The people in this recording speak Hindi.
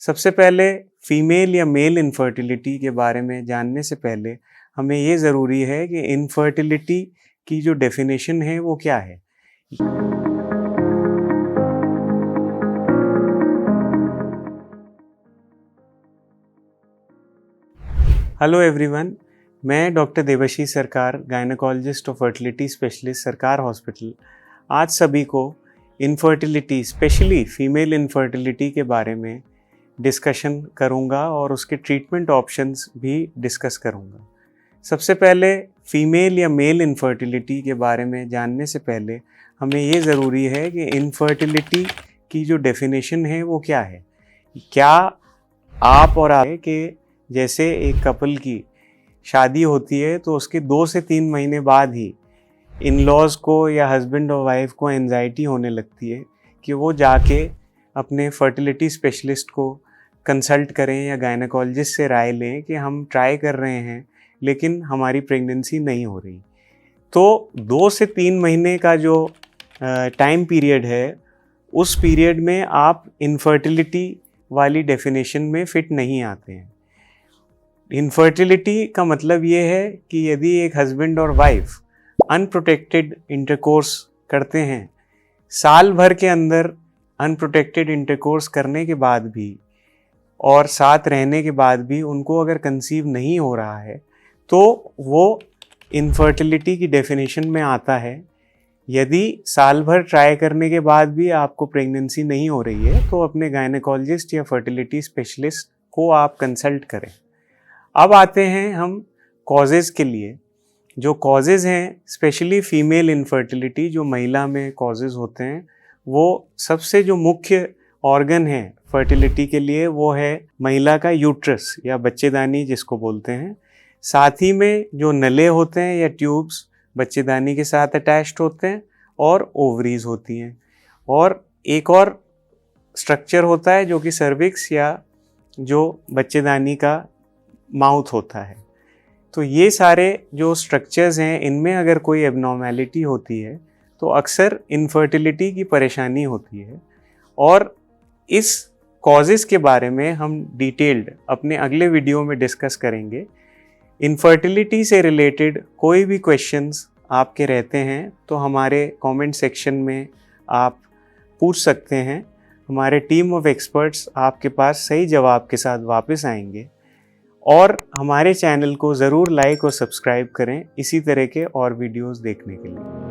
सबसे पहले फीमेल या मेल इनफर्टिलिटी के बारे में जानने से पहले हमें ये ज़रूरी है कि इनफर्टिलिटी की जो डेफिनेशन है वो क्या है। हेलो एवरीवन, मैं डॉक्टर देवाशीष सरकार, गायनेकोलॉजिस्ट और फर्टिलिटी स्पेशलिस्ट, सरकार हॉस्पिटल, आज सभी को इनफर्टिलिटी, स्पेशली फीमेल इनफर्टिलिटी के बारे में डिस्कशन करूंगा और उसके ट्रीटमेंट ऑप्शंस भी डिस्कस करूंगा। सबसे पहले फीमेल या मेल इनफर्टिलिटी के बारे में जानने से पहले हमें ये ज़रूरी है कि इनफर्टिलिटी की जो डेफिनेशन है वो क्या है। क्या आप और आगे के जैसे एक कपल की शादी होती है तो उसके 2 से 3 महीने बाद ही इन लॉज को या हस्बैंड और वाइफ को एंजाइटी होने लगती है कि वो जाके अपने फर्टिलिटी स्पेशलिस्ट को कंसल्ट करें या गायनेकोलॉजिस्ट से राय लें कि हम ट्राई कर रहे हैं लेकिन हमारी प्रेगनेंसी नहीं हो रही। तो 2 से 3 महीने का जो टाइम पीरियड है, उस पीरियड में आप इनफर्टिलिटी वाली डेफिनेशन में फिट नहीं आते हैं। इनफर्टिलिटी का मतलब ये है कि यदि एक हस्बैंड और वाइफ अनप्रोटेक्टेड इंटरकोर्स करते हैं, साल भर के अंदर अनप्रोटेक्टेड इंटरकोर्स करने के बाद भी और साथ रहने के बाद भी उनको अगर कंसीव नहीं हो रहा है तो वो इनफर्टिलिटी की डेफिनेशन में आता है। यदि साल भर ट्राई करने के बाद भी आपको प्रेगनेंसी नहीं हो रही है तो अपने गायनेकोलॉजिस्ट या फर्टिलिटी स्पेशलिस्ट को आप कंसल्ट करें। अब आते हैं हम कॉजेज़ के लिए। जो कॉजेज़ हैं, स्पेशली फीमेल इनफर्टिलिटी, जो महिला में कॉजेज़ होते हैं, वो सबसे जो मुख्य ऑर्गन है फर्टिलिटी के लिए वो है महिला का यूट्रस या बच्चेदानी जिसको बोलते हैं। साथ ही में जो नले होते हैं या ट्यूब्स बच्चेदानी के साथ अटैच्ड होते हैं और ओवरीज होती हैं, और एक और स्ट्रक्चर होता है जो कि सर्विक्स या जो बच्चेदानी का माउथ होता है। तो ये सारे जो स्ट्रक्चर्स हैं, इनमें अगर कोई एबनॉर्मेलिटी होती है तो अक्सर इनफर्टिलिटी की परेशानी होती है। और इस कॉजेज़ के बारे में हम डिटेल्ड अपने अगले वीडियो में डिस्कस करेंगे। इनफर्टिलिटी से रिलेटेड कोई भी क्वेश्चंस आपके रहते हैं तो हमारे कमेंट सेक्शन में आप पूछ सकते हैं। हमारे टीम ऑफ एक्सपर्ट्स आपके पास सही जवाब के साथ वापस आएंगे। और हमारे चैनल को ज़रूर लाइक और सब्सक्राइब करें इसी तरह के और वीडियोस देखने के लिए।